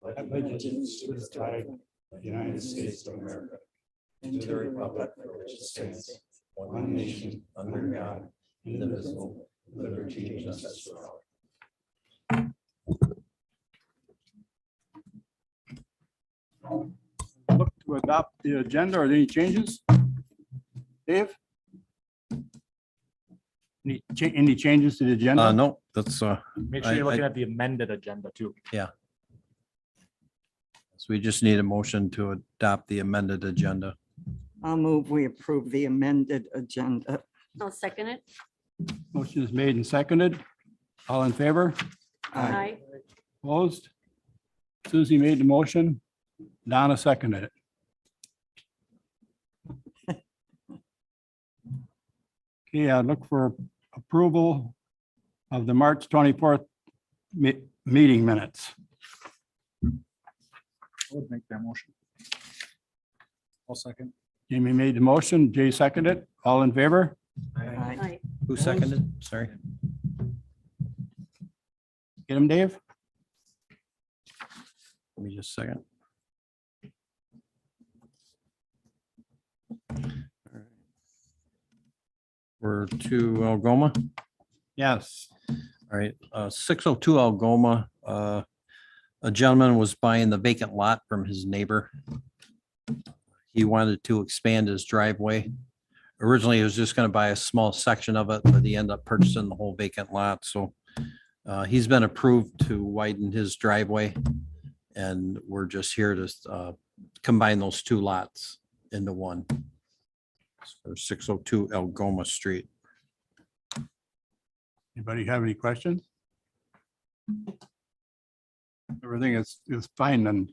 I pledge allegiance to the flag of the United States of America and to the republic for which it stands, one nation, under God, indivisible, with liberty and justice for all. Look to adopt the agenda. Are there any changes? Dave? Any changes to the agenda? No, that's Make sure you're looking at the amended agenda too. so we just need a motion to adopt the amended agenda. I'll move we approve the amended agenda. I'll second it. Motion is made and seconded. All in favor? Aye. Opposed? Susie made the motion. Donna seconded it. Okay, I look for approval of the March 24th meeting minutes. I would make that motion. I'll second. Jamie made the motion. Jay seconded. All in favor? Aye. Aye. Who seconded? Sorry. Get him, Dave? Let me just a second. We're to Algoma. Yes. All right, 602 Algoma. A gentleman was buying the vacant lot from his neighbor. He wanted to expand his driveway. Originally, he was just going to buy a small section of it, but he ended up purchasing the whole vacant lot. So he's been approved to widen his driveway. And we're just here to combine those two lots into one. For 602 Algoma Street. Anybody have any questions? Everything is fine then.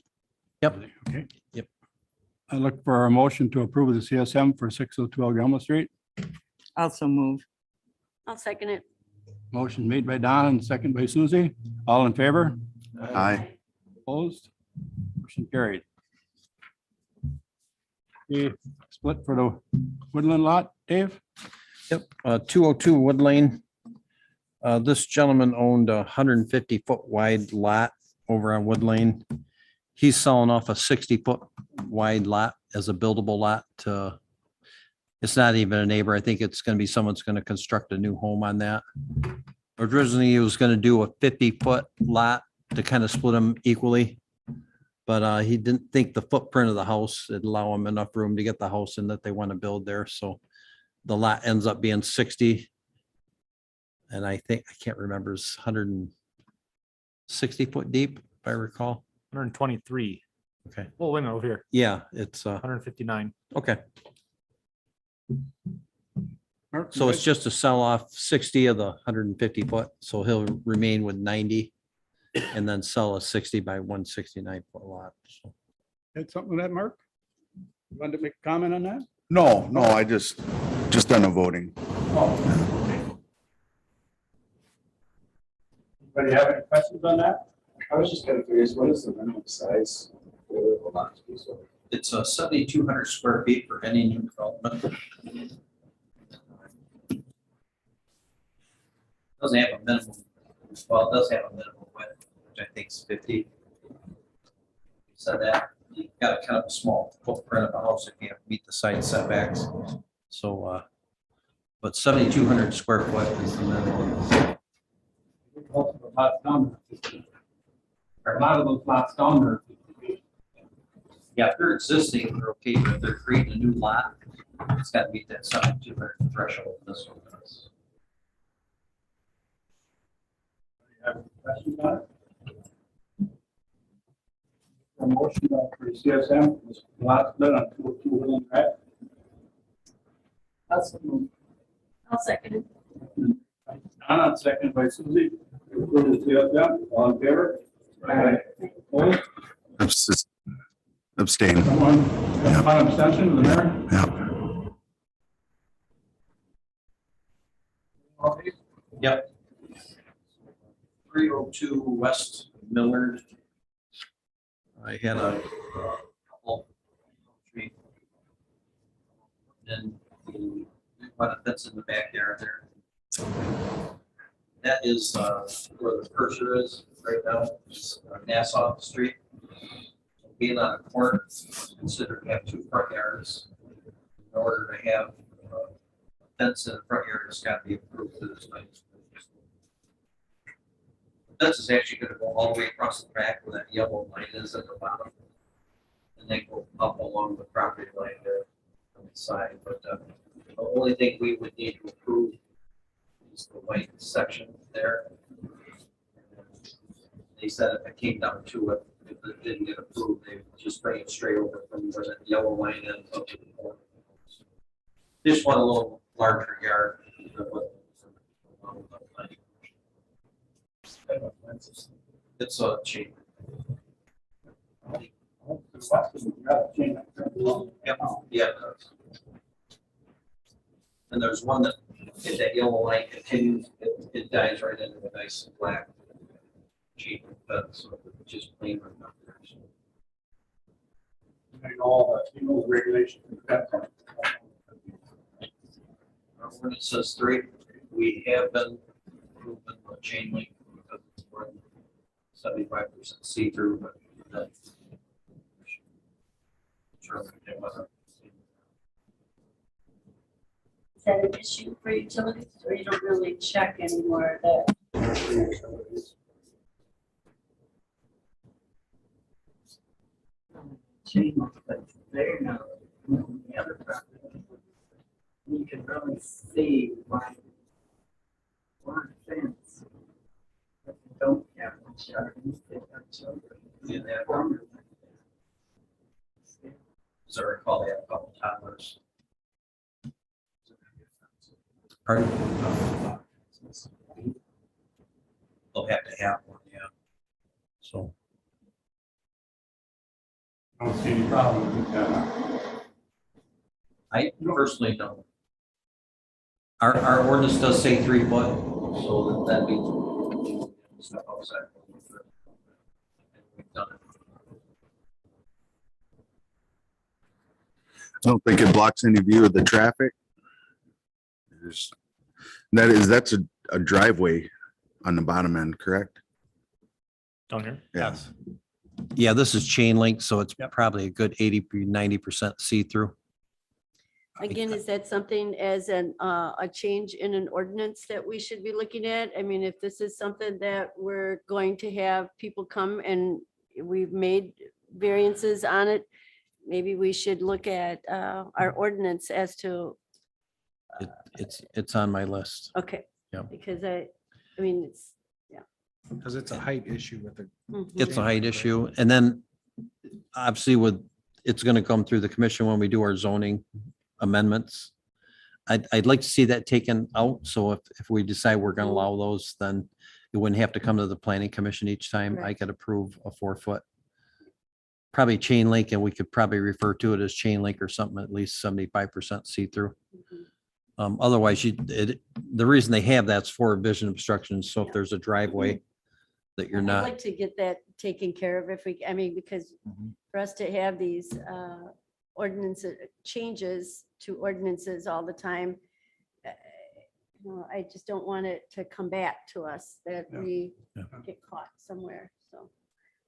Yep. Okay. Yep. I look for a motion to approve the CSM for 602 Algoma Street. Also move. I'll second it. Motion made by Don and second by Susie. All in favor? Aye. Opposed? Motion carried. Okay, split for the Woodland lot, Dave? Yep, 202 Wood Lane. This gentleman owned a 150-foot wide lot over on Wood Lane. He's selling off a 60-foot wide lot as a buildable lot. It's not even a neighbor. I think it's going to be someone's going to construct a new home on that. Originally, he was going to do a 50-foot lot to kind of split them equally. But he didn't think the footprint of the house would allow him enough room to get the house in that they want to build there. So the lot ends up being 60. And I think, I can't remember, it's 160 foot deep, if I recall. 123. Okay. Oh, wait, no, over here. Yeah, it's, 159. okay. Mark, So it's just to sell off 60 of the 150 foot. So he'll remain with 90 and then sell a 60 by 169 foot lot. So had something with that, Mark? You wanted to make a comment on that? No, I just done a voting. Anybody have any questions on that? I was just kind of curious, what is the minimum size for the lot to be sold? it's 7,200 square feet for any new development. Doesn't have a minimum, well, it does have a minimum width, which I think is 50. Said that you got a kind of a small footprint of a house if you have to meet the side setbacks. So, but 7,200 square foot is the minimum. A lot of those lots down there. Yeah, if they're existing, they're okay, but if they're creating a new lot, it's got to meet that 7,200 threshold. This one does. Have questions on it? A motion for CSM, lot split on 202 Woodland Drive. I'll second it. Donna, second by Susie. Approve the CSM. All in favor? Aye. Opposed? Abstain. Someone have one abstention, the mayor? Yeah. Yep. 302 West Millard. I had a couple tree. Then the one that's in the backyard there. That is where the cursor is right now. It's Nassau Street. Being on a corner, considered to have 2 front yards. In order to have a fence in the front yard, it's got to be approved to this night. Fence is actually gonna go all the way across the track where that yellow line is at the bottom. And then go up along the property line there on the side, but the only thing we would need to approve is the white section there. They said if it came down to it, if it didn't get approved, they would just bring it straight over from where that yellow line ends up to the corner. Just want a little larger yard than what. It's a chain. Yeah. It does. And there's one that, if that yellow line continues, it dives right into the nice black chain fence, so it's just plain right up there. All the regulations. When it says 3, we have been approving the chain link because it's more than 75% see-through, but that's. Sure, Is that an issue for utilities, or you don't really check anymore that? Chain link, but they're not on the other property. You can really see why one fence. But you don't have much yard, they have children. Yeah, they have- Corner. As I recall, they have a couple toddlers. Pardon? They'll have to have one, yeah. So, I don't see any problem with that. I personally don't. our ordinance does say 3 foot. So that means stuff outside. We've done it. I don't think it blocks any view of the traffic. That's a driveway on the bottom end, correct? Down here? Yeah. Yeah, this is chain link, so it's Yep. probably a good 80-90% see-through. Again, is that something as a change in an ordinance that we should be looking at? I mean, if this is something that we're going to have people come and we've made variances on it, maybe we should look at our ordinance as to, It's on my list. okay. Yeah. Because I mean, it's. Because it's a height issue with the. Mhm. It's a height issue. And then obviously it's going to come through the commission when we do our zoning amendments. I'd like to see that taken out. So if we decide we're going to allow those, then it wouldn't have to come to the planning commission each time. I Right. could approve a 4 foot. Probably chain link, and we could probably refer to it as chain link or something, at least 75% see-through. Mhm. Otherwise, the reason they have that's for vision obstructions. So if Yeah. there's a driveway that you're I'd not, like to get that taken care of if we, I mean, because Mhm. for us to have these ordinances, changes to ordinances all the time, I just don't want it to come back to us that Yeah. we Yeah. get caught somewhere. So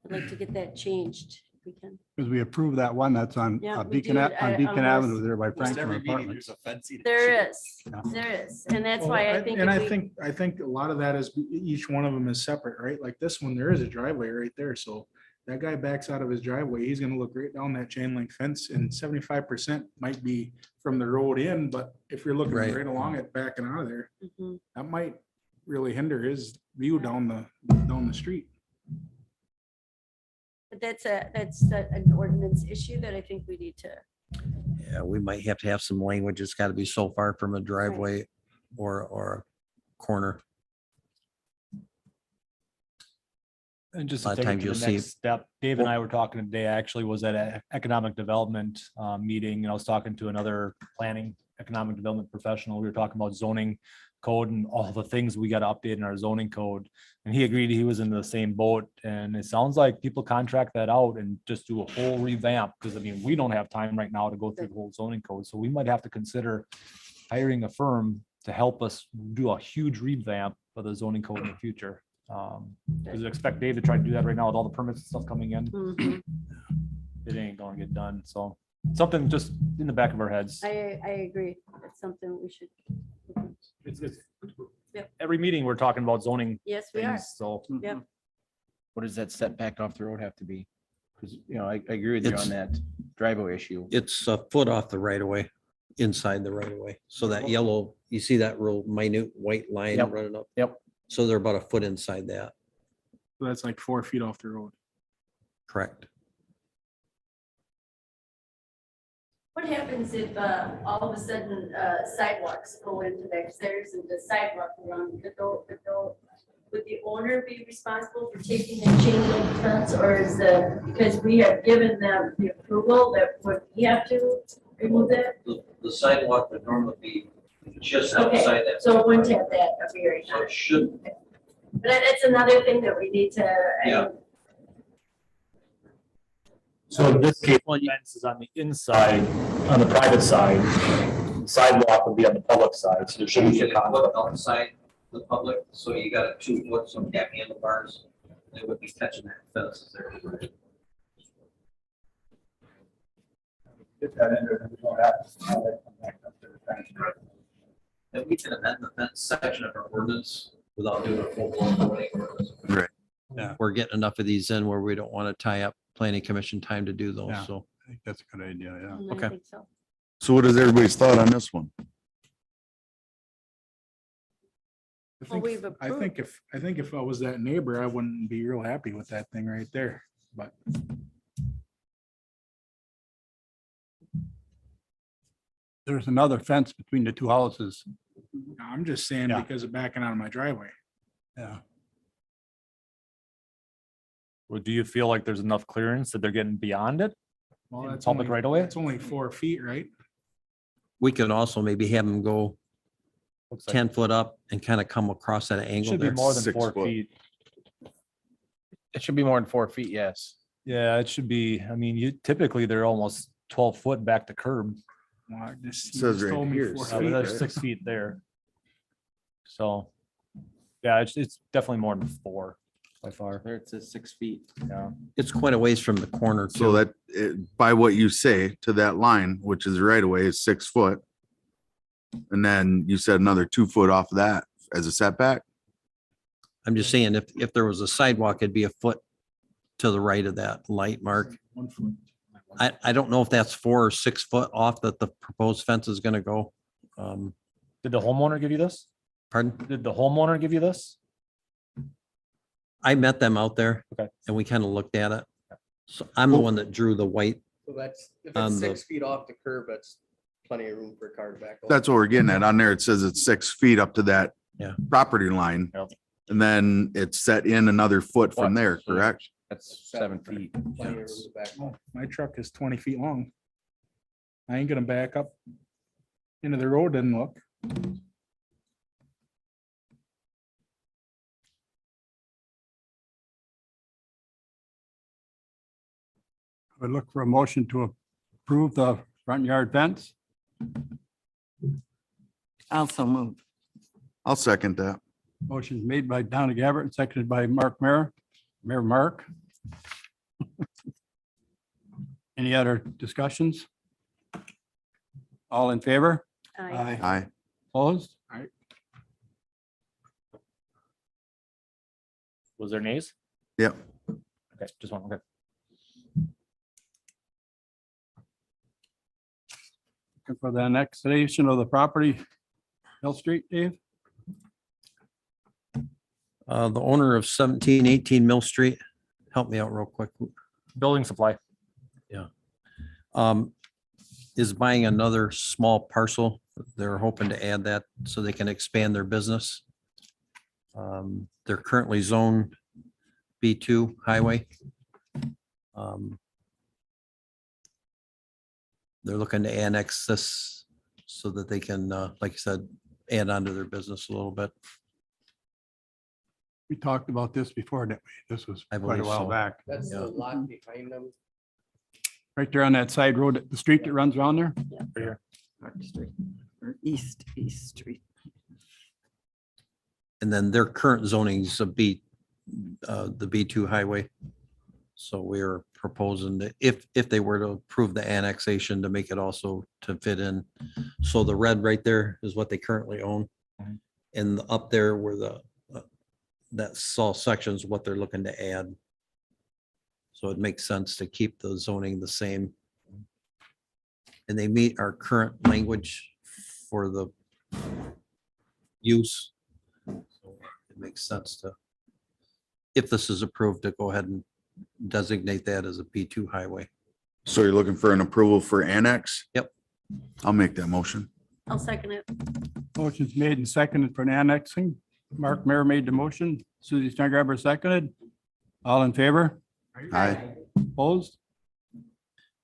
I'd like to get that changed if we can. Because we approved that one that's on Yeah, we Beacon, did. on I Beacon almost- Avenue there by Almost Franklin every meeting, Apartments. there's a fence. either. There is, Yeah. there is. And that's Well, why I think. And if I we- think, a lot of that is each one of them is separate, right? Like this one, there is a driveway right there. So that guy backs out of his driveway, he's gonna look right down that chain link fence and 75% might be from the road in, but if you're looking Right. right along it backing out of there, Mhm. that might really hinder his view down the street. But that's an ordinance issue that I think we need to. yeah, we might have to have some language. It's got to be so far from a driveway or a corner. And just A lot to of take it times to you'll the see- next step, Dave and I were talking today, I actually was at an economic development meeting, and I was talking to another planning, economic development professional. We were talking about zoning code and all the things we got to update in our zoning code. And he agreed he was in the same boat. And it sounds like people contract that out and just do a whole revamp, because I mean, we don't have time right now to go through the whole zoning code. So we might have to consider hiring a firm to help us do a huge revamp of the zoning code in the future. Because expect Dave to try to do that right now with all the permits and stuff coming in. Mhm. It ain't gonna get done. So something just in the back of our heads. I agree. That's something we should, It's Yep. every meeting, we're talking about zoning yes, we are. things. So Yep. What does that setback off the road have to be? Because, I agree with you It's- on that driveway issue. It's a foot off the right of way, inside the right of way. So that yellow, you see that real minute white line Yep. running up? Yep. So they're about a foot inside that, So that's like 4 feet off the road. correct? What happens if all of a sudden sidewalks go into there, 'cause there isn't a sidewalk around, would the owner be responsible for taking and changing the fence, or is because we have given them the approval that would we have to remove that? The sidewalk would normally be just Okay, outside that. so it wouldn't have that appearing. So it should, But that's another thing that we need to. Yeah. So in this case, fence is on the inside, on the private side. Sidewalk would be on the public side, so there you shouldn't be should a conflict. put outside the public, so you got a 2 foot, some gap handlebars, they would be touching that fence there. Get that in there, then we don't have to have that come back up to the fence. And we can amend the fence section of our ordinance without doing a full blown zoning ordinance. We're getting enough of these in where we don't want to tie up planning commission time to do those, Yeah. so. I think that's a good idea, yeah. I Okay. think so. So what is everybody's thought on this one? Well, we've I think if I was that neighbor, I wouldn't be real happy with that thing right there, but. There's another fence between the two houses. I'm just saying Yeah. because of backing out of my driveway. Yeah. Well, do you feel like there's enough clearance that they're getting beyond it? Well, In that's public only- right away? It's only 4 feet, right? We can also maybe have them go Looks like 10 foot up and kind of come across at an it angle should be there. more than 6 4 foot. feet. It should be more than 4 feet, yes. Yeah, it should be. I mean, you typically they're almost 12 foot back to curb. Well, I just- you Says just right told me here, 4 Yeah, but feet. there's 6 feet there. So, yeah, it's definitely more than 4 by far. There it says 6 feet. Yeah. It's quite a ways from the corner So too. that, by what you say to that line, which is right away, is 6 foot. And then you said another 2 foot off of that as a setback? I'm just saying, if there was a sidewalk, it'd be a foot to the right of that light mark. 1 foot. I don't know if that's 4 or 6 foot off that the proposed fence is gonna go. Did the homeowner give you this? Pardon? Did the homeowner give you this? I met them out there. Okay. And we kind of looked at it. So I'm the one that drew the white. So that's, if On it's the- 6 feet off the curb, that's plenty of room for a car to back. over. That's what we're getting at. On there, it says it's 6 feet up to that Yeah. property line. Yep. And then it's set in another foot from there, So correct? That's 7 feet. Plenty of room to back. Oh, my truck is 20 feet long. I ain't gonna back up into the road and look. I would look for a motion to approve the front yard fence. Also move. I'll second that. Motion made by Donna Gabbert and seconded by Mayor Mark. Any other discussions? All in favor? Aye. Aye. Opposed? All right. Was there nays? Yep. Okay, just one. Okay. Looking for the annexation of the property, Hill Street, Dave? The owner of 1718 Mill Street, help me out real quick. Building supply. Is buying another small parcel. They're hoping to add that so they can expand their business. They're currently zoned B2 highway. They're looking to annex this so that they can, like I said, add on to their business a little bit. We talked about this before, didn't we? This was I quite a believe while so. back. That's the Yeah. lot behind them. Right there on that side road, the street that runs around there. Park Street, or East Street. And then their current zoning is a the B2 highway. So we are proposing that if they were to approve the annexation, to make it also to fit in. So the red right there is what they currently own. Mhm. And up there where that saw sections, what they're looking to add. So it makes sense to keep the zoning the same. And they meet our current language for the use. So it makes sense to, if this is approved, to go ahead and designate that as a B2 highway. So you're looking for an approval for annex? Yep. I'll make that motion. I'll second it. Motion's made and seconded for an annexing. Mark Mayor made the motion. Susie Stengriber seconded. All in favor? Aye. Opposed?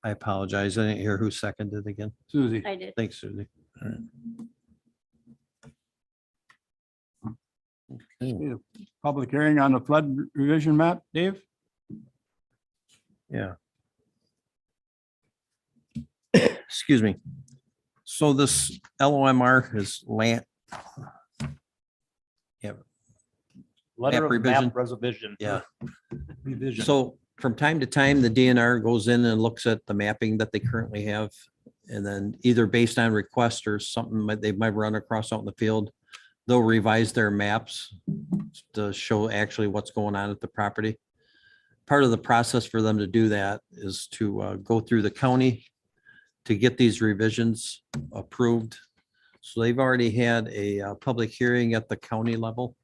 I apologize. I didn't hear who seconded again. Susie. I did. Thanks, Susie. All right. Okay. Public hearing on the flood revision map, Dave? Yeah. Excuse me. So this LOMR is land. Yeah, Letter of revision. map revision. yeah. Revision. So from time to time, the DNR goes in and looks at the mapping that they currently have. And then either based on request or something they might run across out in the field, they'll revise their maps to show actually what's going on at the property. Part of the process for them to do that is to go through the county to get these revisions approved. So they've already had a public hearing at the county level.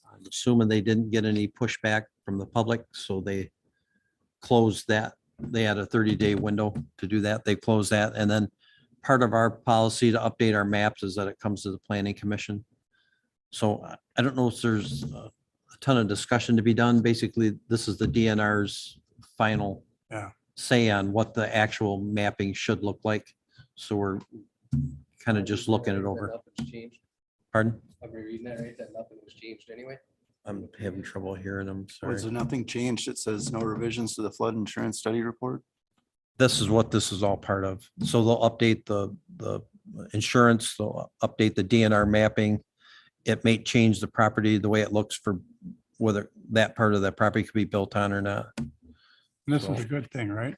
I'm assuming they didn't get any pushback from the public, so they closed that. They had a 30-day window to do that. They closed that. And then part of our policy to update our maps is that it comes to the planning commission. So I don't know if there's a ton of discussion to be done. Basically, this is the DNR's final Yeah. say on what the actual mapping should look like. So we're kind of just looking it over. Nothing's changed. Pardon? I'm reading that right, that nothing was changed anyway. I'm having trouble hearing them. Sorry. Was there nothing changed? It says no revisions to the flood insurance study report. This is what this is all part of. So they'll update the insurance, they'll update the DNR mapping. It may change the property, the way it looks for whether that part of that property could be built on or not. This is a good thing, right?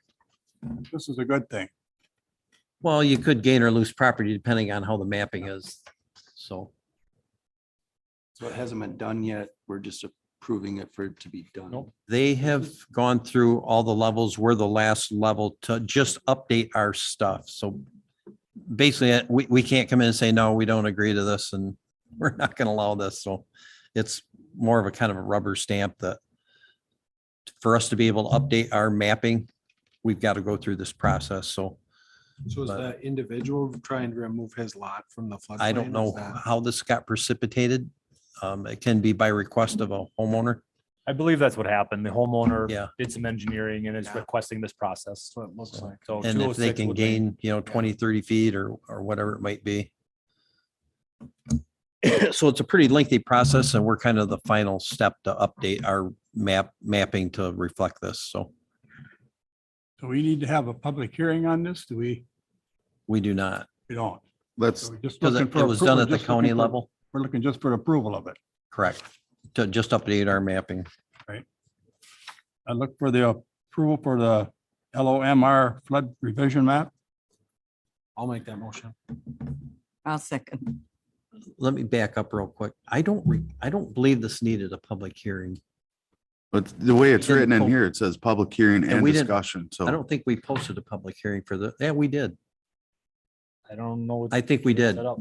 This is a good thing. Well, you could gain or lose property depending on how the mapping is. So So it hasn't been done yet. We're just approving it for it to be done. Nope. they have gone through all the levels. We're the last level to just update our stuff. So basically, we can't come in and say, no, we don't agree to this and we're not going to allow this. So it's more of a kind of a rubber stamp that for us to be able to update our mapping, we've got to go through this process. So So is But- the individual trying to remove his lot from the flood? I don't know how this got precipitated. It can be by request of a homeowner. I believe that's what happened. The homeowner Yeah. did some engineering and is Yeah. requesting this process. That's what it looks like. So And if they 206 can would be- gain, 20, 30 feet or whatever it might be. So it's a pretty lengthy process and we're kind of the final step to update our mapping to reflect this. So So we need to have a public hearing on this. Do we? we do not, We don't. Let's, So we're just because looking it for was done approval, at the just looking county for- level, We're looking just for approval of it. correct? To just update our mapping. I look for the approval for the LOMR flood revision map. I'll make that motion. I'll second. Let me back up real quick. I don't believe this needed a public hearing. but the way it's didn't written in vote. here, it says public hearing And and we didn't- discussion. I So don't think we posted a public hearing for the, yeah, we did. I don't know. what I think we did. set up.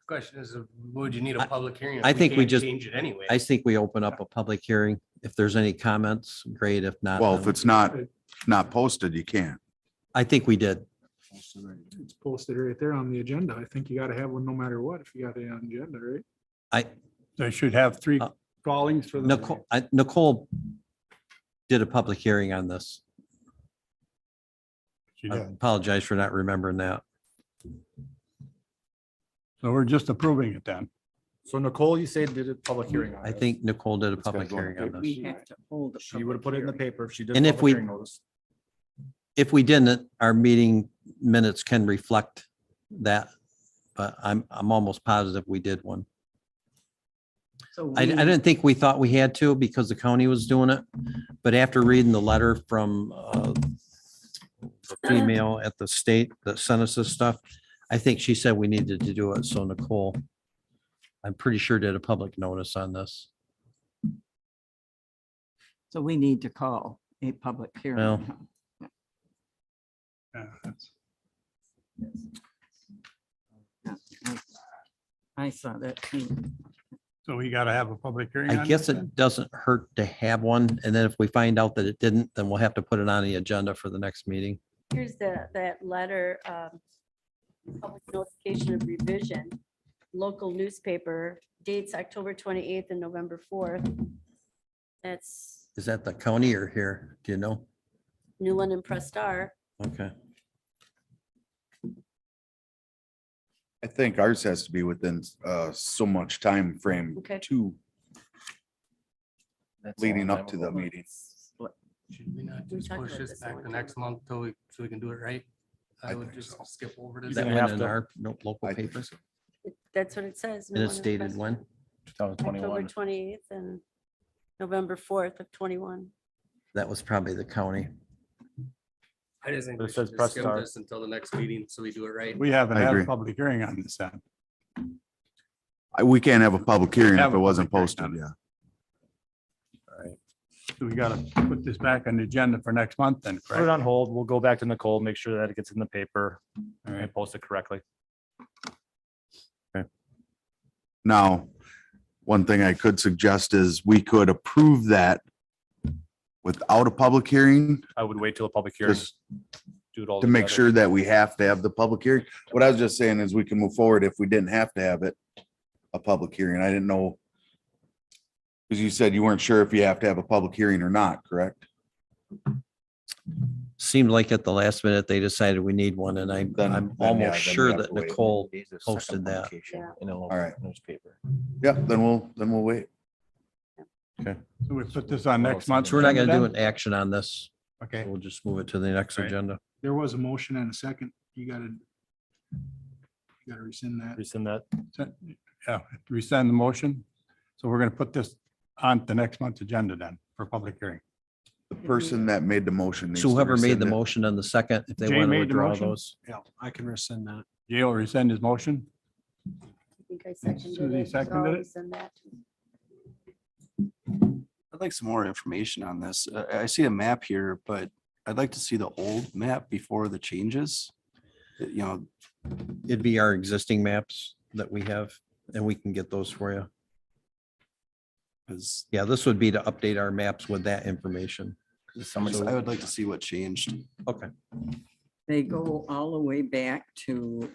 Question is, would you need a public hearing? I think we can't just- Change it anyway. I think we open up a public hearing. If there's any comments, great. If not, well, if then it's not posted, you can't. I think we did. It's posted right there on the agenda. I think you gotta have one no matter what, if you got it on the agenda, right? I, They should have three Uh, callings for the. Nicole did a public hearing on this. She I did. apologize for not remembering that. So we're just approving it then. So Nicole, you say did a public hearing on I this. think Nicole did a It's gotta public go on hearing the on paper. this. We have to hold. a She would have put it in the public hearing. paper if she did. And a if public we- hearing notice. If we didn't, our meeting minutes can reflect that, but I'm almost positive we did one. So I didn't think we thought we had to because the county was doing it, but after reading the letter from the female at the state that sent us this stuff, I think she said we needed to do it. So Nicole, I'm pretty sure did a public notice on this. So we need to call a public hearing. Well, huh? Yeah, that's- Yeah, I saw that too. So we gotta have a public hearing. I on guess this then? it doesn't hurt to have one. And then if we find out that it didn't, then we'll have to put it on the agenda for the next meeting. Here's that letter, public notification of revision, local newspaper, dates October 28th and November 4th. That's Is that the county or here? Do you know? New London Press Star. Okay. I think ours has to be within so much time frame Okay. to That's leading all up to the meeting. Should we not We just talked push about this this back one the time. next month till we, so we can do it right? I I would think just so. skip over Is this. that gonna went have in to- our local I think paper? so. That's what it says. New And it's London Press dated when? Star. October 2021. 28th and November 4th of 21. That was probably the county. I just think It we says should press just skip start. this until the next meeting, so we do it right. We haven't I had a agree. public hearing on this then. We can't have a public hearing Have if a it wasn't public hearing posted, on yeah. So we gotta put this back on the agenda for next month then, Put it correct? on hold. We'll go back to Nicole, make sure that it gets in the paper All right. and post it correctly. Now, one thing I could suggest is we could approve that without a public hearing, I would wait till a public hearing. just Do it all to make together. sure that we have to have the public hearing. What I was just saying is we can move forward if we didn't have to have it, a public hearing. I didn't know. Because you said you weren't sure if you have to have a public hearing or not, correct? Seemed like at the last minute, they decided we need one and Then- I'm then, yeah, almost then we sure have that to wait. Nicole posted that. Yeah. All right. Newspaper. Yep, then we'll wait. So we put this on next month. So we're not gonna do agenda an action on this. then? Okay, We'll just move it to the next Right. agenda. There was a motion and a second. You gotta rescind that. Rescind that. yeah, rescind the motion. So we're gonna put this on the next month's agenda then for public hearing. The person that made the motion. needs So to whoever made the rescind it. motion on the second, if they Jay want to made the withdraw motion? those. Yeah, I can rescind that. Jay will rescind his motion. I think I seconded Suzie it. so I'll seconded it? rescind that. I'd like some more information on this. I see a map here, but I'd like to see the old map before the changes. You know, It'd be our existing maps that we have and we can get those for you. because Yeah, this would be to update our maps with that information. I would like to see what changed. Okay. They go all the way back to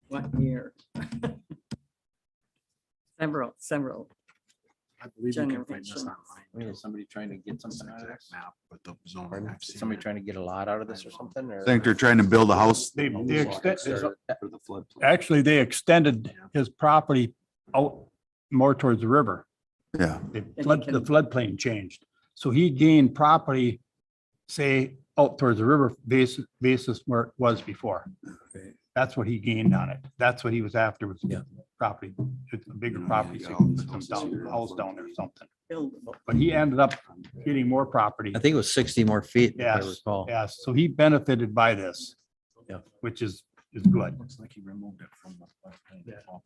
what year? Several. I believe you can find this Generations. online. Is somebody trying to get something out of this? Map with the zone. Pardon? I've Is seen somebody it. trying to get a lot out of this or something? I think they're trying to build a house. They extend, For the flood. actually, they extended his property out more towards the river. Yeah, The floodplain changed. So he gained property, say, out towards the river basis where it was before. That's what he gained on it. That's what he was after was Yeah. property. It's a bigger Yeah, property. yeah, so yeah. he put some house down there or something. Buildable. But he ended up getting more property. I think it was 60 more feet, if I Yes, recall. yes. So he benefited by this. Yeah. Which is good. Looks like he removed it from the.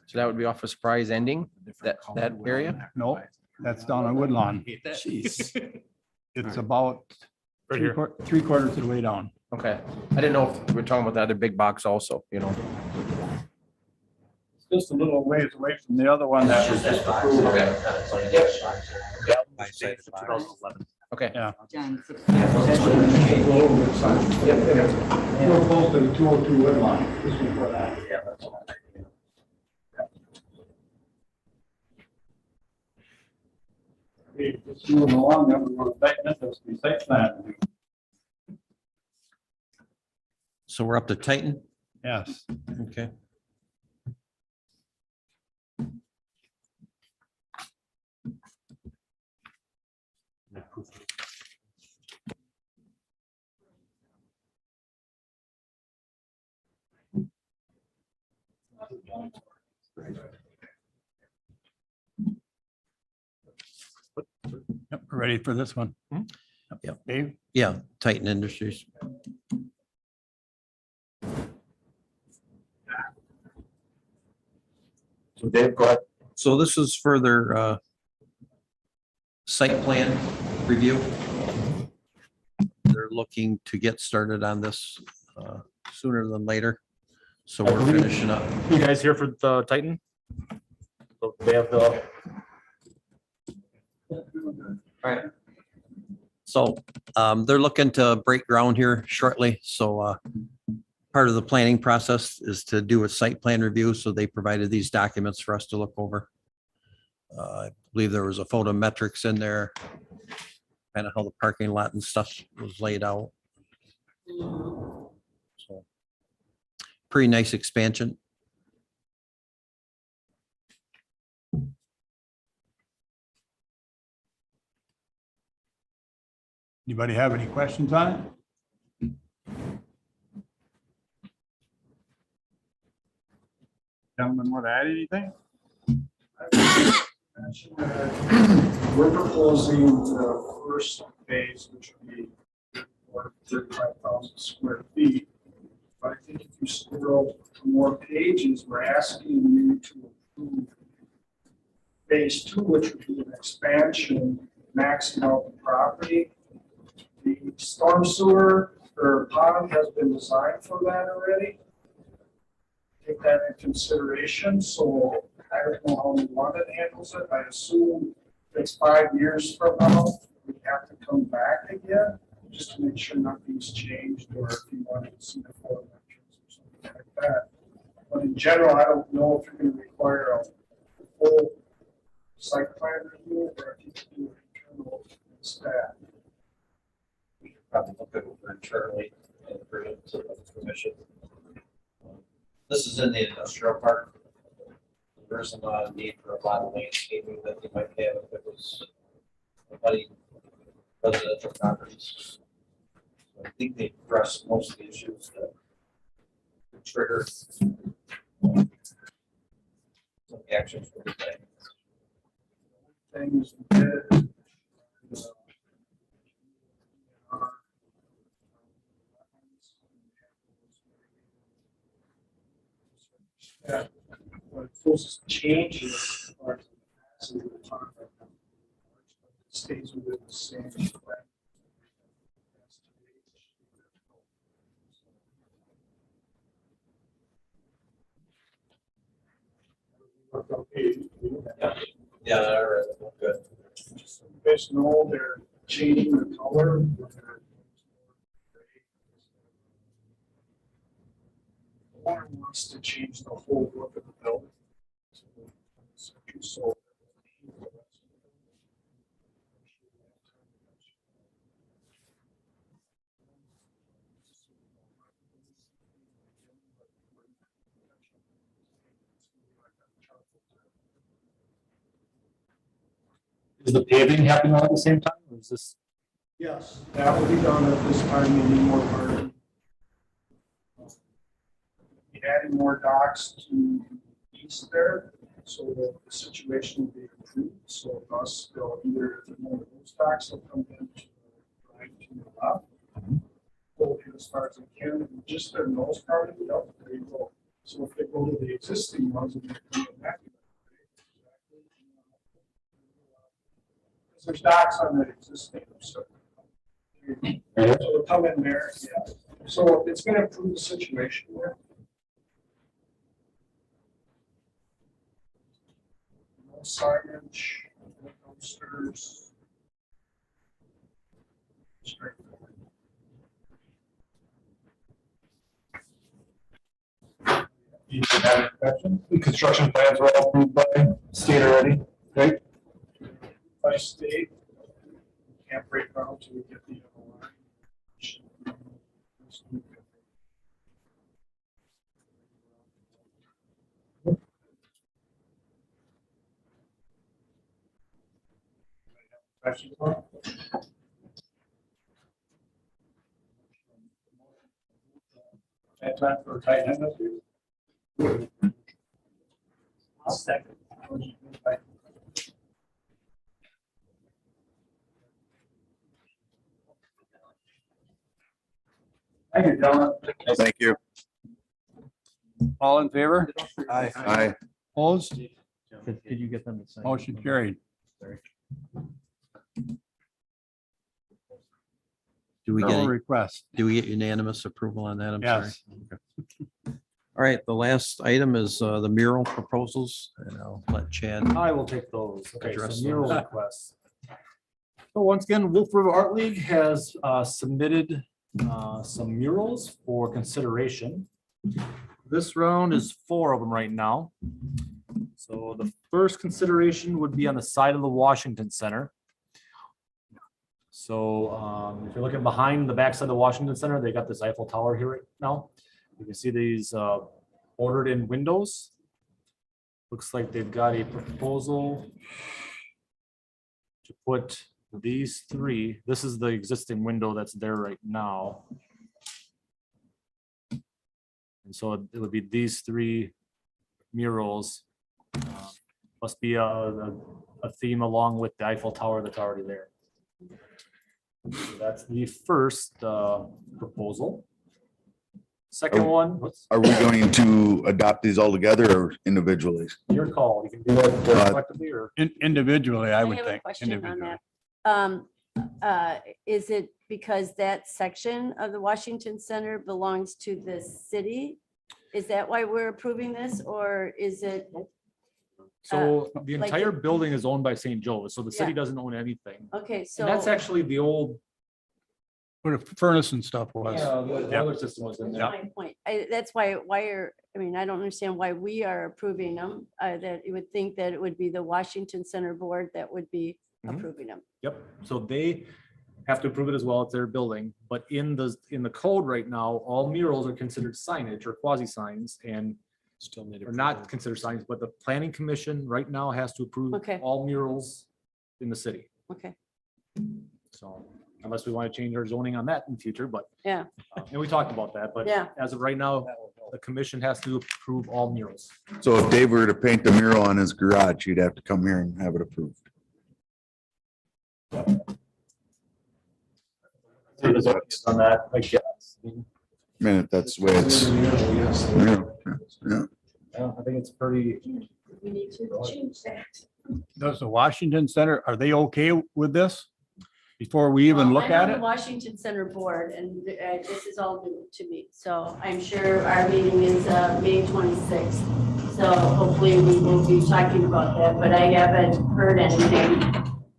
So that would be off a surprise ending, that area? No, that's down on Woodlawn. Jeez. It's about Right here. 3/4 of the way down. Okay. I didn't know if we're talking about the other big box also, you know? Just a little ways away from the other one that was just approved. Okay. John. We're close to the 202 Woodlawn. This is where that. Okay, just moving along, then we're going back into the site plan. So we're up to Titan? Yes. Okay. Yep, we're ready for this one. Yep. Dave? Yeah, Titan Industries. So Dave, go ahead. So this is for their site plan review. They're looking to get started on this sooner than later. So we're finishing up. You guys here for the Titan? So they have the. So they're looking to break ground here shortly. So part of the planning process is to do a site plan review. So they provided these documents for us to look over. I believe there was a photometrics in there, kind of how the parking lot and stuff was laid out. So pretty nice expansion. Anybody have any questions on it? Gentlemen, want to add anything? We're proposing the first phase, which would be 35,000 square feet. But I think if you scroll to more pages, we're asking you to approve phase 2, which would be an expansion, maxing out the property. The storm sewer or pond has been designed for that already. Take that into consideration. So I don't know how London handles it. I assume it's 5 years from now, we have to come back again, just to make sure nothing's changed, or if you wanted to see the photometrics or something like that. But in general, I don't know if you're going to require a full site plan review, or if you can do it internal instead. We could probably look at it internally and bring it to the commission. This is in the industrial park. There isn't a lot of need for a lot of landscaping that they might have if it was somebody residential properties. So I think they address most of the issues that trigger some actions for the thing. Things that yeah, but those changes are stays within the same. Yeah, all right, good. You guys know they're changing the color. The owner wants to change the whole look of the building. So Is the paving happening all at the same time, or is this? yes, that will be done at this time, we need more parking. Be adding more docks to east there, so that the situation will be improved, so thus they'll either, one of those docks will come in to the right to the left. Go as far as they can, and just their nose part of it, up, there you go. So if they go to the existing ones and they come back. There's docks on the existing, so. So they'll come in there, yeah. So it's gonna improve the situation there. No signage, no dumpsters. Straightforward. You have any questions? The construction plans were all approved by state already, right? By state. Can't break ground until we get the LOI. Questions? That time for Titan Industries? I'll second. Thank you, gentlemen. Thank you. All in favor? Aye. Opposed? Did you get them to sign? Motion carried. Do we Referral get, request. do we get unanimous approval on that? I'm sorry. Yes. All right, the last item is the mural proposals, and I'll let Chad. I will take those. Okay, Address so mural those. requests. So once again, Wolf River Art League has submitted some murals for consideration. This round is 4 of them right now. So the first consideration would be on the side of the Washington Center. So if you're looking behind the backside of the Washington Center, they got this Eiffel Tower here right now. You can see these ordered in windows. Looks like they've got a proposal to put these 3. This is the existing window that's there right now. And so it would be these 3 murals. Must be a theme along with the Eiffel Tower that's already there. So that's the first proposal. Second one, what's Are we going to adopt these all together or individually? your call? You can do it collectively or. Individually, I would have a think. question on Individually. that. Is it because that section of the Washington Center belongs to the city? Is that why we're approving this, or is it? So the like entire it- building is owned by St. Joe's, so the city Yeah. doesn't own anything. Okay, so. And that's actually the old. Where the furnace and stuff was. The Yep. other system was in That's there. my point. That's why I mean, I don't understand why we are approving them. That you would think that it would be the Washington Center Board that would be Mhm. approving them. Yep, so they have to approve it as well. It's their building, but in the code right now, all murals are considered signage or quasi signs and Still need. are not considered signs, but the planning commission right now has to approve Okay. all murals in the city. Okay, So unless we want to change our zoning on that in future, but. Yeah. And we talked about that, but Yeah. as of right now, the commission has to approve all murals. So if Dave were to paint the mural on his garage, he'd have to come here and have it approved. On that, I guess. Minute, that's the way it's. Yeah. Yeah, I think it's pretty. we need to change that. Does the Washington Center, are they okay with this? Before we even Well, look I'm at on the it? Washington Center Board, and this is all new to me, so I'm sure our meeting is May 26th. So hopefully we will be talking about that, but I haven't heard anything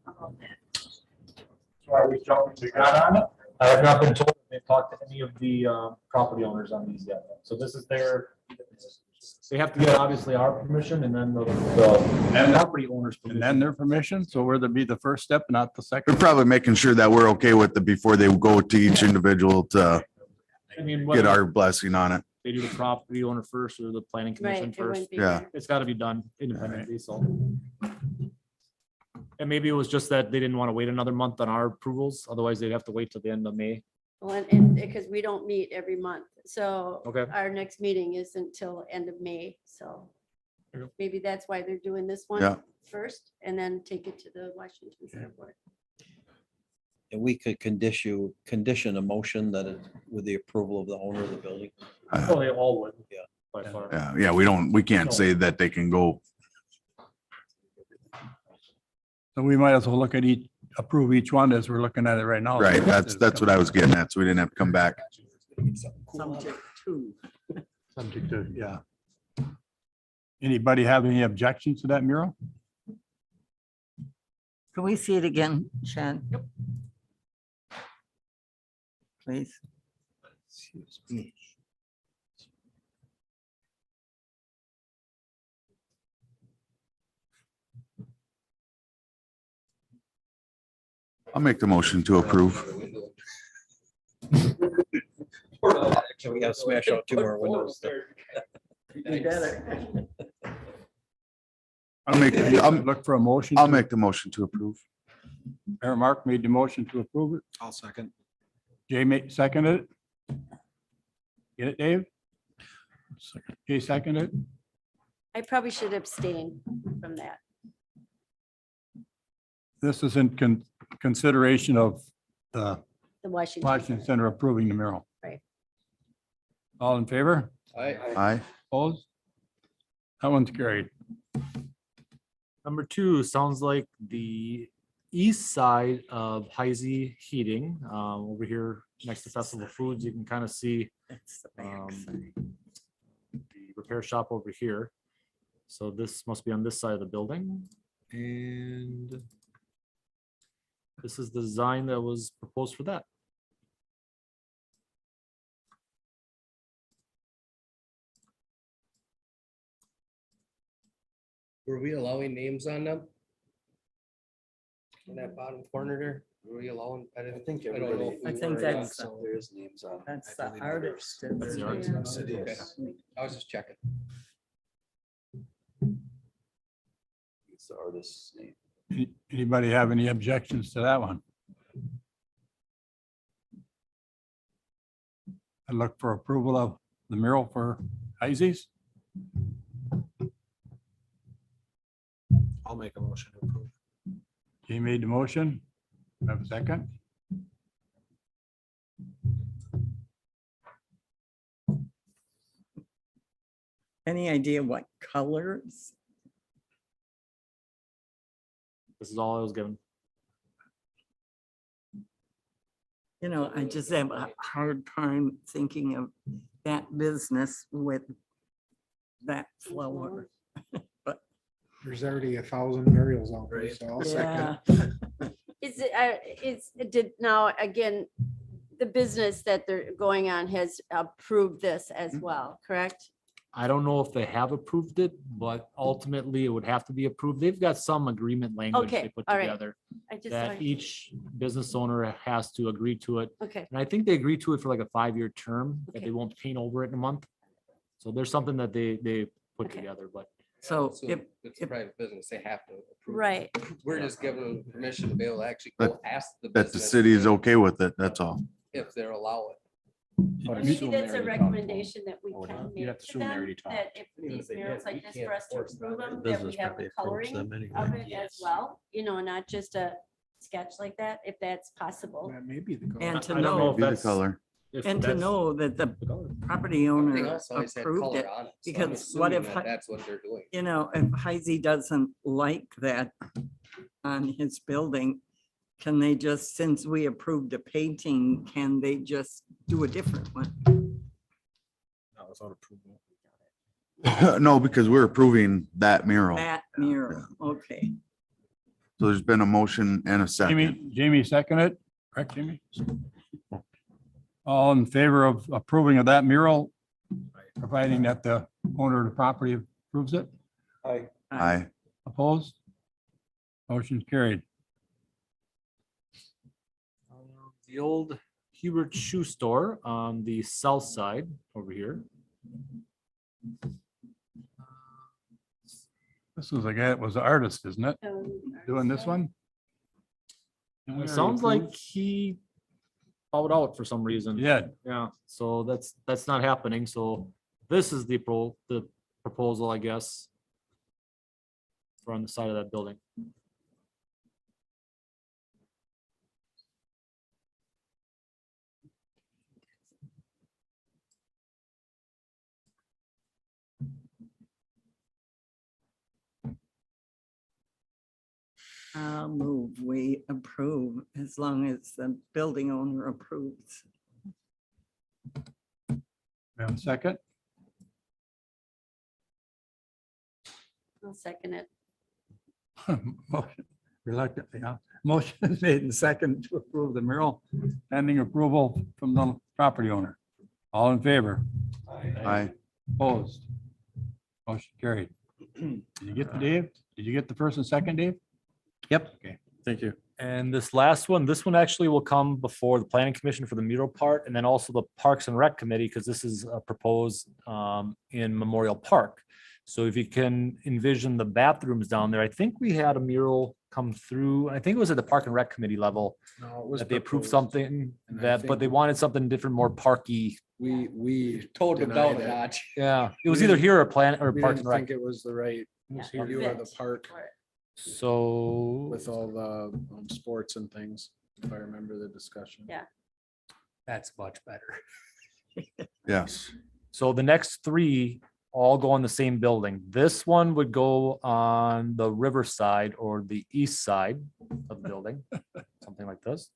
about that. So are we jumping the gun on it? I have not been told if they've talked to any of the property owners on these yet. So this is their, they have to get obviously our permission and then the property owners. And then their permission? So we're to be the first step, not the We're second? probably making sure that we're okay with it before they go to each individual to I mean, get whether our blessing on it. they do the property owner first or the planning Right, commission it first. wouldn't be Yeah. there. It's got to be done independently, so. And maybe it was just that they didn't want to wait another month on our approvals, otherwise they'd have to wait till the end of May. Well, and because we don't meet every month, so Okay. our next meeting isn't till end of May, so Okay. maybe that's why they're doing this one Yeah. first, and then take it to the Washington Center Board. And we could condition a motion that it, with the approval of the owner of the building. Oh, they all would. Yeah. By far. Yeah, we can't say that they can go. So we might as well look at approve each one as we're looking at it right now. Right, that's what I was getting at, so we didn't have to come back. Subject to. Subject to, yeah. Anybody have any objections to that mural? Can we see it again, Shan? Yep. Please. I'll make the motion to approve. Actually, we gotta smash out 2 more windows. Look for a motion. I'll make the motion to approve. Mayor Mark made the motion to approve it. I'll second. Jay seconded it. Get it, Dave? Jay seconded it. I probably should abstain from that. This is in consideration of the The Washington. Washington Center. Center approving the mural. Right. All in favor? Aye. Opposed? That one's carried. Number two sounds like the east side of Heisey Heating, over here next to Festival Foods. You can kind of see That's the back um, side. the repair shop over here. So this must be on this side of the building. And this is the design that was proposed for that. Were we allowing names on them? In that bottom corner there, were we allowing? I think everybody. I think that's the- There is names on. That's the artist. and That's the the- artist. Okay. I was just checking. It's the artist's name. Anybody have any objections to that one? I look for approval of the mural for Heisey's. I'll make a motion to approve. He made the motion. Have a second? Any idea what colors? This is all I was given. You know, I just have a hard time thinking of that business with that flower. There's already 1,000 burials out there, so I'll Yeah, second. Did now, again, the business that they're going on has approved this as well, correct? I don't know if they have approved it, but ultimately it would have to be approved. They've got some agreement language Okay, they put all right. together I just, that each business owner has to agree to it. okay, And I think they agreed to it for like a 5-year term, that Okay. they won't paint over it in a month. So there's something that they put Okay. together, but so if, It's a private business, they have to approve. right. We're just giving them permission to be able to actually go ask the. That the business city is okay with it, that's all. If they're allowed. Maybe that's a recommendation that we Oh, can you'd have make to to assume they them, already talked. that if Even these if they murals did, we like this can't for us to force approve that. them, that Business we have probably the approves coloring them anyway. of it as Yes. well, not just a sketch like that, if that's possible. That may be the goal. and to I don't know know, if Be the that's. color. if and to that's know that the the color. property Everything owner else always had approved it. color on it. So I'm because what assuming if that I- That's what they're doing. You know, if Heisey doesn't like that on his building, can they just, since we approved a painting, can they just do a different one? Not without approval. No, because we're approving that mural. That mural, okay. So there's been a motion and a second. Jamie seconded, correct, Jamie? All in favor of approving of that mural, providing that the owner of the property approves it? Aye. Opposed? Motion carried. The old Hubert Shoe Store on the south side over here. This was a guy that was an artist, isn't it? Doing this one? It sounds like he bowed out for some reason. Yeah, Yeah, so that's not happening. So this is the proposal, I guess. For on the side of that building. I'll move, we approve as long as the building owner approves. we have a second. I'll second it. Motion reluctantly, yeah. Motion is made and second to approve the mural, pending approval from the property owner. All in favor? Aye. Opposed? Motion carried. Did you get the Dave? Did you get the first and second, Dave? Yep. Okay. Thank you. And this last one, this one actually will come before the planning commission for the mural part, and then also the Parks and Rec committee, because this is proposed in Memorial Park. So if you can envision the bathrooms down there, I think we had a mural come through. I think it was at the Park and Rec committee level No, it was that they approved proposed. something and I that, but they think- wanted something different, more parky. We Told them denied down a it. notch. Yeah, it was We either didn't- here or Planet or We Parks didn't and Rec. think it was the right Yeah, view of the fit park for it. So with all the sports and things, if I remember the discussion. Yeah. That's much better. Yes. So the next three all go on the same building. This one would go on the river side or the east side of the building, something like this.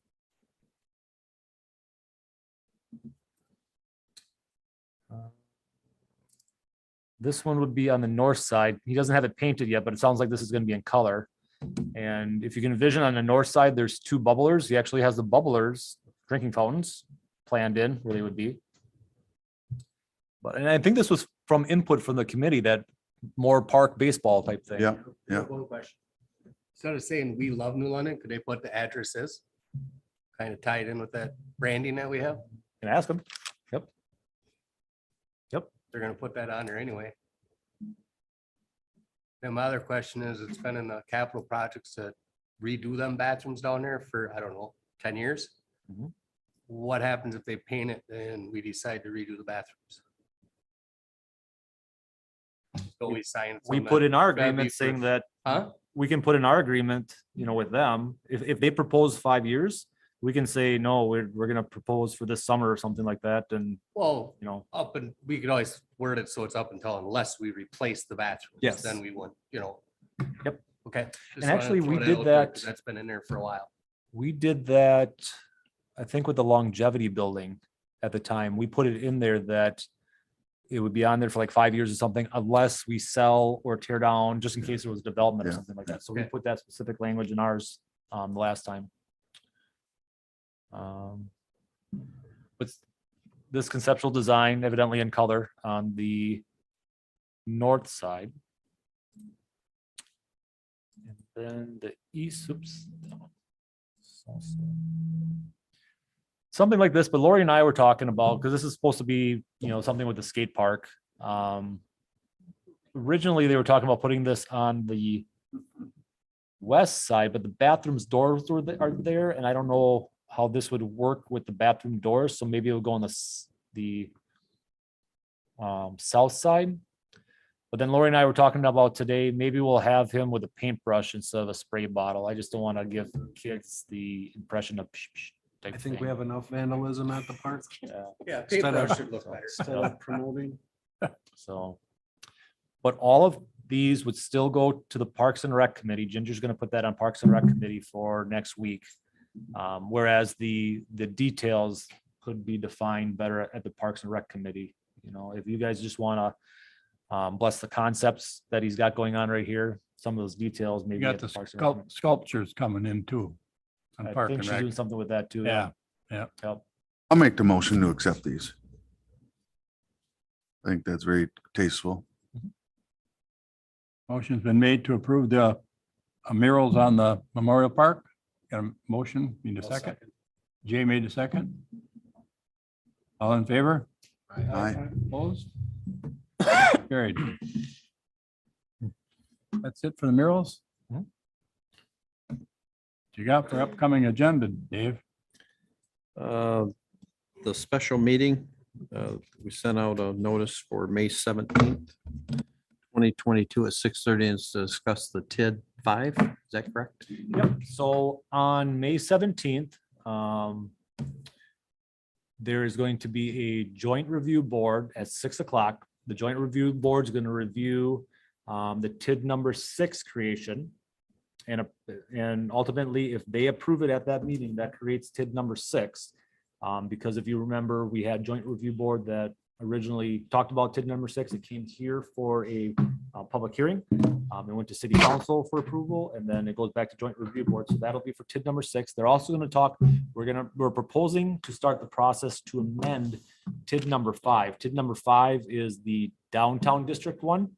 This one would be on the north side. He doesn't have it painted yet, but it sounds like this is going to be in color. And if you can envision on the north side, there's two bubblers. He actually has the bubblers, drinking fountains planned in where they would be. But, and I think this was from input from the committee, that more park baseball type thing. Yeah, yeah. One question. Instead of saying we love New London, could they put the addresses? Kind of tied in with that branding that we have? Can ask him. They're gonna put that on there anyway. And my other question is, it's been in the capital projects to redo them bathrooms down there for, I don't know, 10 years. Mhm. What happens if they paint it and we decide to redo the bathrooms? So we sign. We something put in our that's gotta be agreement for- saying that Huh? we can put in our agreement, with them, if they propose 5 years, we can say, no, we're gonna propose for this summer or something like that, and, Well, you know, we could always word it so it's up until unless we replace the bathrooms. Yes. Then we would, Yep. Okay. And actually, we did out there, that- 'cause that's been in there for a while. we did that, I think with the longevity building at the time, we put it in there that it would be on there for like 5 years or something, unless we sell or tear down, just in case there was development or Yeah. something like that. So we Okay. put that specific language in ours, the last time. But this conceptual design evidently in color on the north side. And then the east, oops. Something like this, but Lori and I were talking about, because this is supposed to be, something with the skate park. Originally, they were talking about putting this on the west side, but the bathrooms doors are there, and I don't know how this would work with the bathroom doors, so maybe it'll go on the south side. But then Lori and I were talking about today, maybe we'll have him with a paintbrush instead of a spray bottle. I just don't want to give kids the impression of psh, psh type I think we thing. have enough vandalism at the park. Yeah, Yeah, Instead of- paintbrush should look better. Instead of promoting. so. But all of these would still go to the Parks and Rec Committee. Ginger's gonna put that on Parks and Rec Committee for next week. Whereas the details could be defined better at the Parks and Rec Committee. If you guys just wanna bless the concepts that he's got going on right here, some of those details You maybe. got at the Parks and Rec Committee. sculptures coming in too. On I Park think and she's Rec. doing something with that too. Yeah, Yep. I'll make the motion to accept these. I think that's very tasteful. Motion's been made to approve the murals on the Memorial Park. Got a motion, need a second? Jay made a second. All in favor? Aye. Opposed? Carried. That's it for the murals? Mhm. What you got for upcoming agenda, Dave? The special meeting, we sent out a notice for May 17th, 2022 at 6:30 and to discuss the TID 5. Is that correct? Yep, so on May 17th, there is going to be a joint review board at 6 o'clock. The joint review board is going to review the TID number 6 creation. And ultimately, if they approve it at that meeting, that creates TID number 6. Because if you remember, we had joint review board that originally talked about TID number 6. It came here for a public hearing. It went to city council for approval, and then it goes back to joint review board. So that'll be for TID number 6. They're also going to talk, we're proposing to start the process to amend TID number 5. TID number 5 is the downtown district one.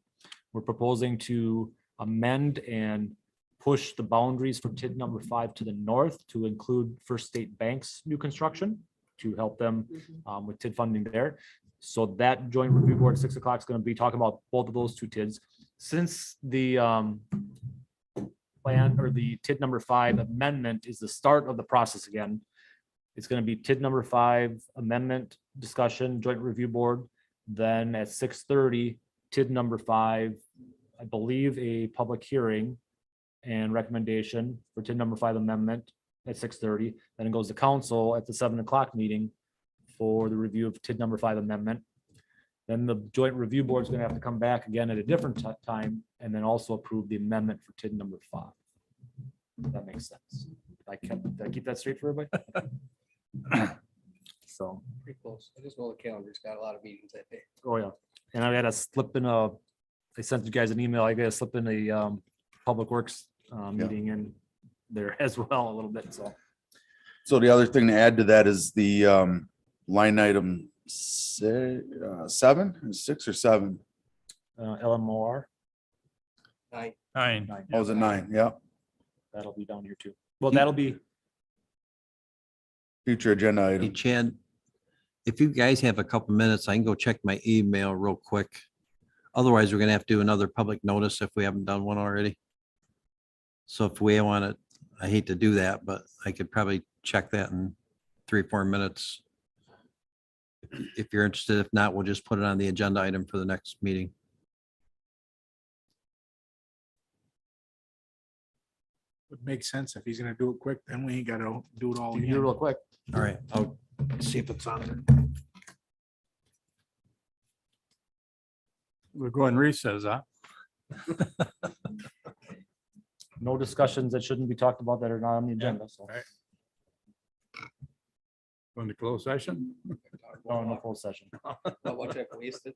We're proposing to amend and push the boundaries for TID number 5 to the north to include First State Bank's new construction to help them with TID funding there. So that joint review board at 6 o'clock is going to be talking about both of those two TIDs. Since the plan or the TID number 5 amendment is the start of the process again, it's going to be TID number 5 amendment discussion, joint review board. Then at 6:30, TID number 5, I believe a public hearing and recommendation for TID number 5 amendment at 6:30. Then it goes to council at the 7 o'clock meeting for the review of TID number 5 amendment. Then the joint review board is gonna have to come back again at a different time and then also approve the amendment for TID number 5. That makes sense. Did I keep that straight for everybody? So, Pretty close. I just know the calendar's got a lot of meetings that day. oh yeah, and I had a slip in I sent you guys an email, I got to slip in a Public Works meeting in there as well a little bit, so. So the other thing to add to that is the line item 6 or 7? LMOR, Nine. 9, Oh, was it 9? Yeah. that'll be down here too. Well, that'll be, Future agenda Hey, item. Chad, if you guys have a couple minutes, I can go check my email real quick. Otherwise, we're gonna have to do another public notice if we haven't done one already. So if we want to, I hate to do that, but I could probably check that in 3-4 minutes. If you're interested, if not, we'll just put it on the agenda item for the next meeting. Would make sense if he's gonna do it quick, then we ain't gotta do it all you can do it again. real quick. All right, I'll See if it's on there. We're going recess, huh? No discussions that shouldn't be talked about that are not on the agenda, so. Going to close session? No, no full session. How much I've wasted.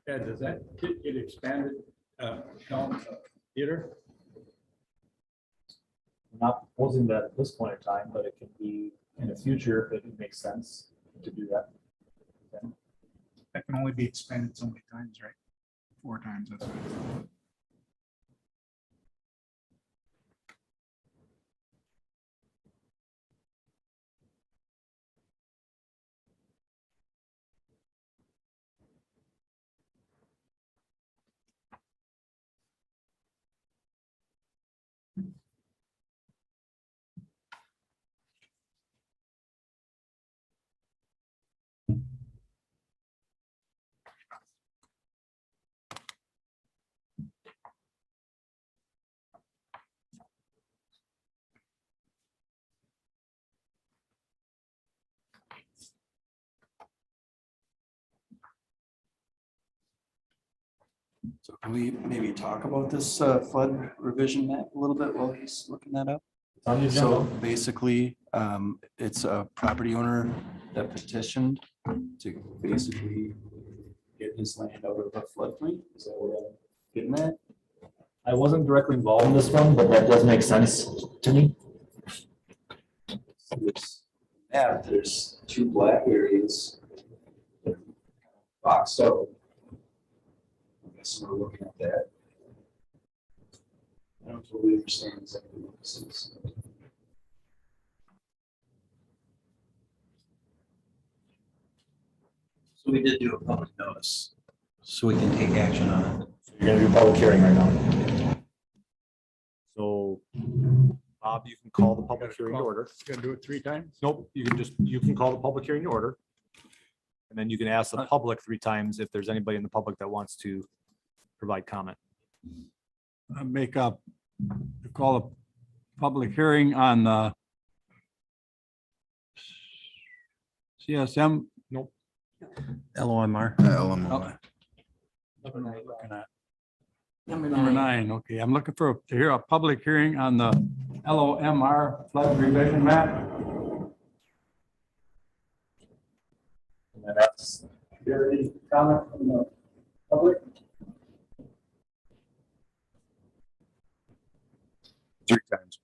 Yeah, does that get expanded down to theater? We're not proposing that at this point in time, but it can be in the future if it makes sense to do that. That can only be expanded so many times, right? 4 times, that's what. So can we maybe talk about this flood revision map a little bit while he's looking that up? On the So agenda. basically, it's a property owner that petitioned to basically get his land out of the floodplain. Is that what I'm getting at? I wasn't directly involved in this one, but that does make sense to me. This map, there's 2 black areas. Boxed out. I guess we're looking at that. I don't totally understand exactly what this is. So we did do a public notice. so we can take action on it. You're gonna do a public hearing right now. So, Bob, you can call the public hearing to order. Gonna do it 3 times? Nope, you can call the public hearing to order. And then you can ask the public 3 times if there's anybody in the public that wants to provide comment. Make up, call a public hearing on the CSM. Nope. LOMR. LMR. Looking at Number Number 9. 9, okay, I'm looking to hear a public hearing on the LOMR flood revision map. And then that's, any comment from the public? 3 times.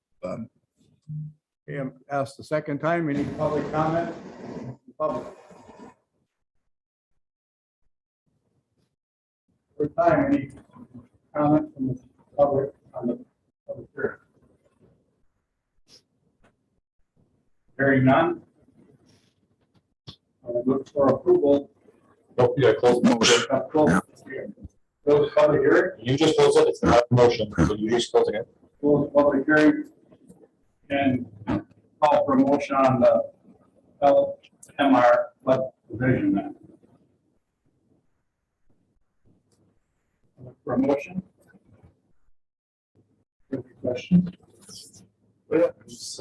Okay, I'm asked the second time, any public comment? Public. time, any comment from the public on the public hearing? Hearing none. Look for approval. Nope, you gotta close the motion. Close public hearing. You just close it, it's not a motion, so you just closing it. Close public hearing. And call for a motion on the LMR division then. For a motion. Any questions? Yeah, it's,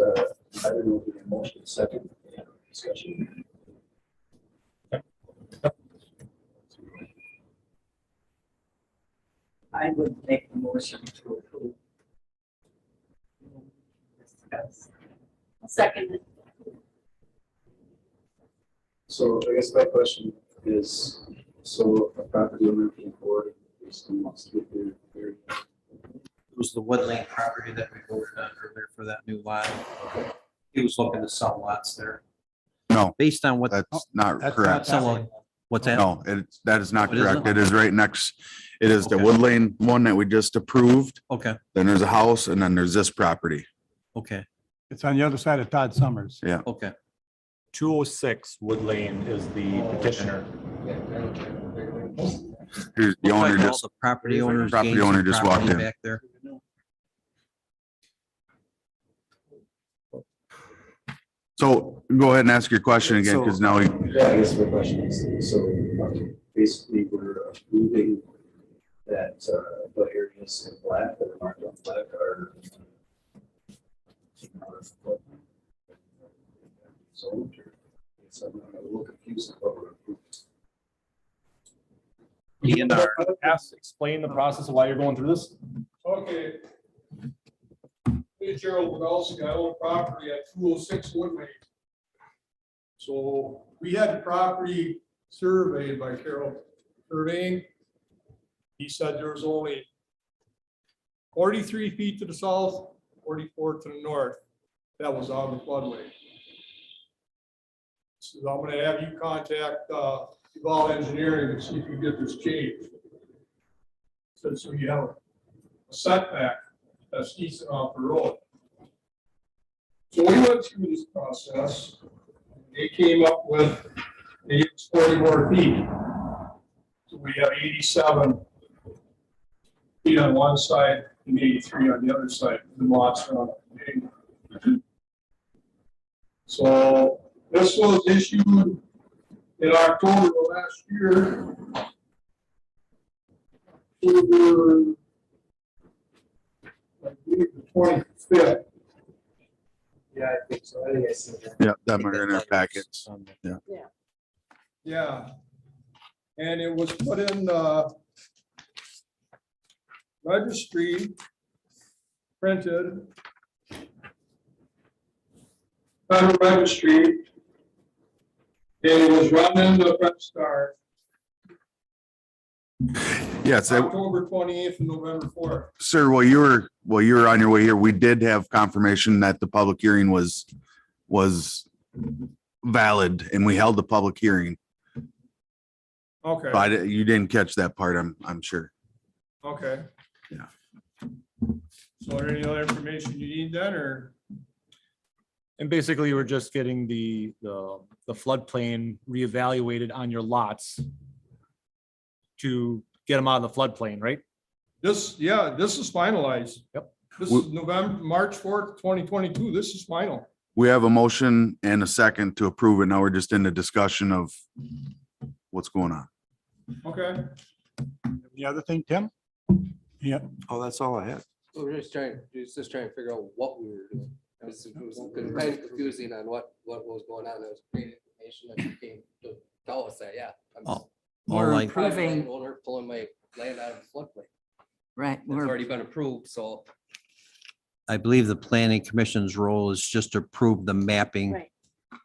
I don't know if the motion second discussion. I would make the motion to approve. Discuss. Second, So I guess my question is, so a property owner came forward, basically wants to get their It was the Wood Lane property that we voted on earlier for that new lot. He was looking to sell lots there. No, Based on what, that's not That's correct. not- someone, what's that? No, that is not What is correct. it? It is right next, it is the Okay. Wood Lane one that we just approved. Okay, Then there's a house and then there's this property. okay, It's on the other side of Todd Summers. okay. 206 Wood Lane is the petitioner. Here's the Looks owner like all just, the property owners. property gained some owner just walked property in. Back there. so go ahead and ask your question again, because now we, Yeah, I guess my question is, so basically we're moving that the areas in black that are marked on black are zoned, or so I'm a little confused about what we're approving. Explain the process of why you're going through this. Okay. Hey, Gerald Wodowski, I own property at 206 Wood Lane. So we had the property surveyed by Carol Surveying. He said there was only 43 feet to the south, 44 to the north. That was on the floodway. So I'm gonna have you contact Evolve Engineering and see if you get this changed. So you have a setback that's decent off the road. So we went through this process. They came up with, they used 40 more feet. So we have 87 feet on one side and 83 on the other side, the lots are on the angle. So this was issued in October of last year. October, I believe the 25th. Yeah, I think so. I think I see that. yeah, them are in our packets. Yeah. And it was put in the registry, printed. Federal registry. And it was run into the Fresh Start Yes, October 28th and November 4th. sir, while you were on your way here, we did have confirmation that the public hearing was valid and we held the public hearing. Okay, But you didn't catch that part, I'm sure. okay. Yeah. So are there any other information you need then, or? And basically, you were just getting the floodplain reevaluated on your lots to get them out of the floodplain, right? This, yeah, this is finalized. Yep. This is March 4th, 2022. This is final. We have a motion and a second to approve it. Now we're just in the discussion of what's going on. Okay. The other thing, Tim? Yeah, Oh, that's all I had. We're just trying to figure out what we were doing. It was kind of confusing on what was going on. It was great information that you came to tell us that, yeah. I'm All We're like, private approving, landowner pulling my land out of the floodplain. right, It's we're, already been approved, so I believe the planning commission's role is just to approve the mapping right.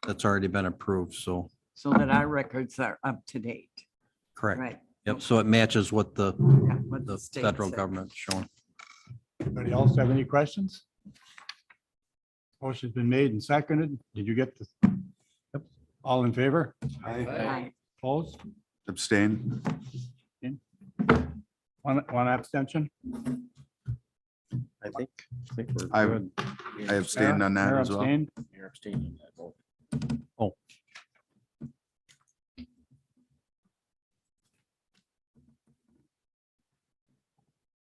that's already been approved, so, so that our records are up to date, correct. right? Yep, so it matches what the Yeah, what the state federal said. government's showing. anybody else have any questions? Motion's been made and seconded. Did you get the? Yep. All in favor? Right. Opposed? Abstain? One abstention? I think we're I good. I abstained on that Mayor as well. abstained? You're abstaining that vote. Oh,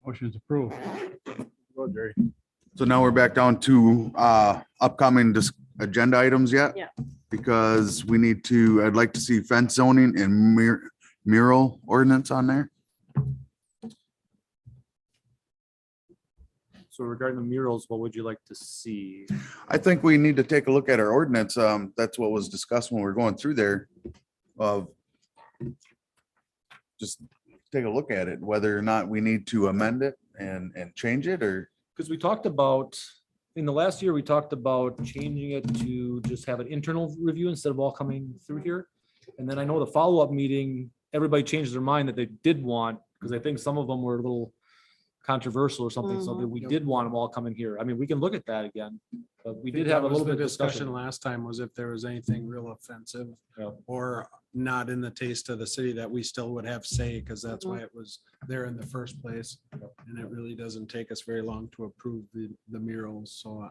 Motion is approved. Go, Jerry. So now we're back down to upcoming agenda items yet? Yeah. Because we need to, I'd like to see fence zoning and mural ordinance on there. So regarding the murals, what would you like to see? I think we need to take a look at our ordinance. That's what was discussed when we were going through there. Of just take a look at it, whether or not we need to amend it and change it, or Because we talked about, in the last year, we talked about changing it to just have an internal review instead of all coming through here. And then I know the follow-up meeting, everybody changed their mind that they did want, because I think some of them were a little controversial or something, so that we did want them all coming here. I mean, we can look at that again, but we did have a little bit of discussion. Last time was if there was anything real offensive Yeah. or not in the taste of the city that we still would have say, because that's why it was there in the first place. And it really doesn't take us very long to approve the murals, so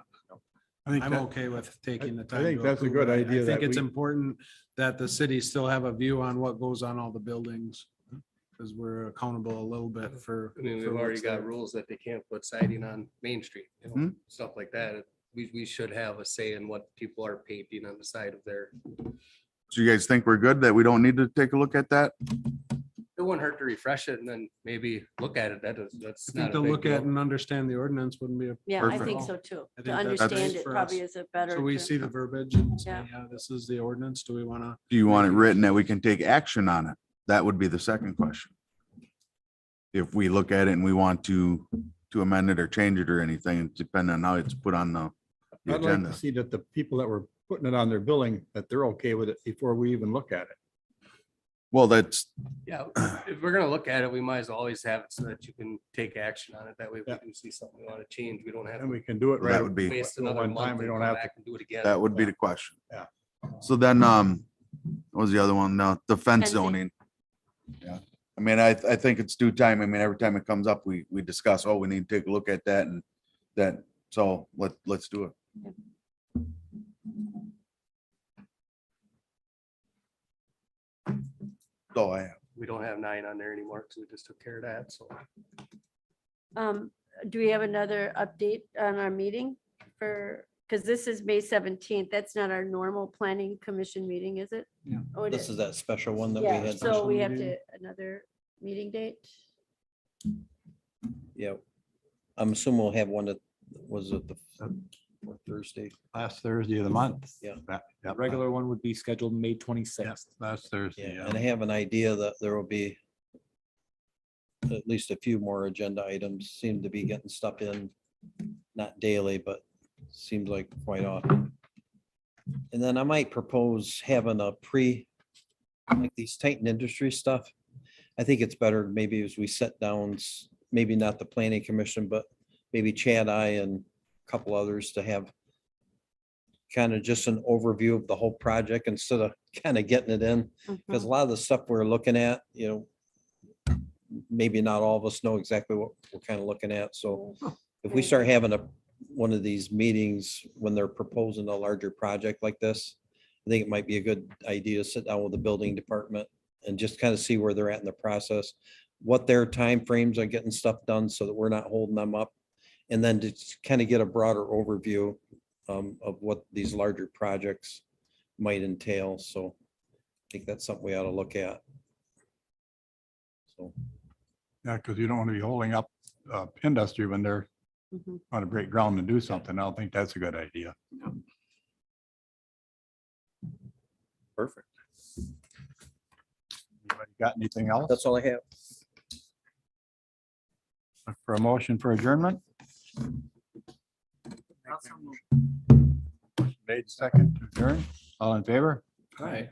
I think I'm that- okay with taking the I time. think to that's a approve good it. idea I think that it's we- important that the city still have a view on what goes on all the buildings. Because we're accountable a little bit for. I mean, for we've already what's got there. rules that they can't put siding on Main Street, you know, Mhm. stuff like that. We should have a say in what people are painting on the side of their. so you guys think we're good that we don't need to take a look at that? It wouldn't hurt to refresh it and then maybe look at it. That's I not think a to big look at deal. and understand the ordinance wouldn't be a. Yeah, I Perfect. think so too. I To think that's understand great it for probably us. is a better. So we term. see the verbiage and say, Yeah. yeah, this is the ordinance. Do we want to? Do you want it written that we can take action on it? That would be the second question. If we look at it and we want to amend it or change it or anything, depending on how it's put on the I'd like agenda. to see that the people that were putting it on their building, that they're okay with it before we even look at it. Well, that's, Yeah, if we're gonna look at it, we might as well always have it so that you can take action on it. That way, if we Yeah. do see something we want to change, we don't have And to we can do it That right. would be- waste at another one time. month We and don't come have to. back and do it again. that would be the question. Yeah. So then, what was the other one? The fence Fencing. zoning. Yeah, I mean, I think it's due time. I mean, every time it comes up, we discuss, oh, we need to take a look at that and that. So let's do it. So I have. We don't have 9 on there anymore because we just took care of that. So Do we have another update on our meeting for, because this is May 17th. That's not our normal planning commission meeting, is it? Yeah. Oh, it this is that special one that we Yeah, had. so we have meeting. to, another meeting date? Yeah. I'm assuming we'll have one that was it the Thursday. Last Thursday of the month. Yeah. The regular one would be scheduled May Yeah, 26th. last Thursday. Yeah, and I have an idea that there will be at least a few more agenda items, seem to be getting stuff in, not daily, but seems like quite often. And then I might propose having a like these Titan Industry stuff. I think it's better maybe as we sit down, maybe not the planning commission, but maybe Chad, I, and a couple others to have kind of just an overview of the whole project instead of kind of getting it in. Because a lot of the stuff we're looking at, maybe not all of us know exactly what we're kind of looking at. So if we start having one of these meetings when they're proposing a larger project like this, I think it might be a good idea to sit down with the building department and just kind of see where they're at in the process, what their timeframes are getting stuff done so that we're not holding them up. And then to kind of get a broader overview of what these larger projects might entail. So I think that's something we ought to look at. So, Yeah, because you don't want to be holding up industry when they're Mhm. on a break ground to do something. I don't think that's a good idea. perfect. Anybody got anything else That's all I have. for a motion for adjournment? Made second to adjourn. All in favor? all right.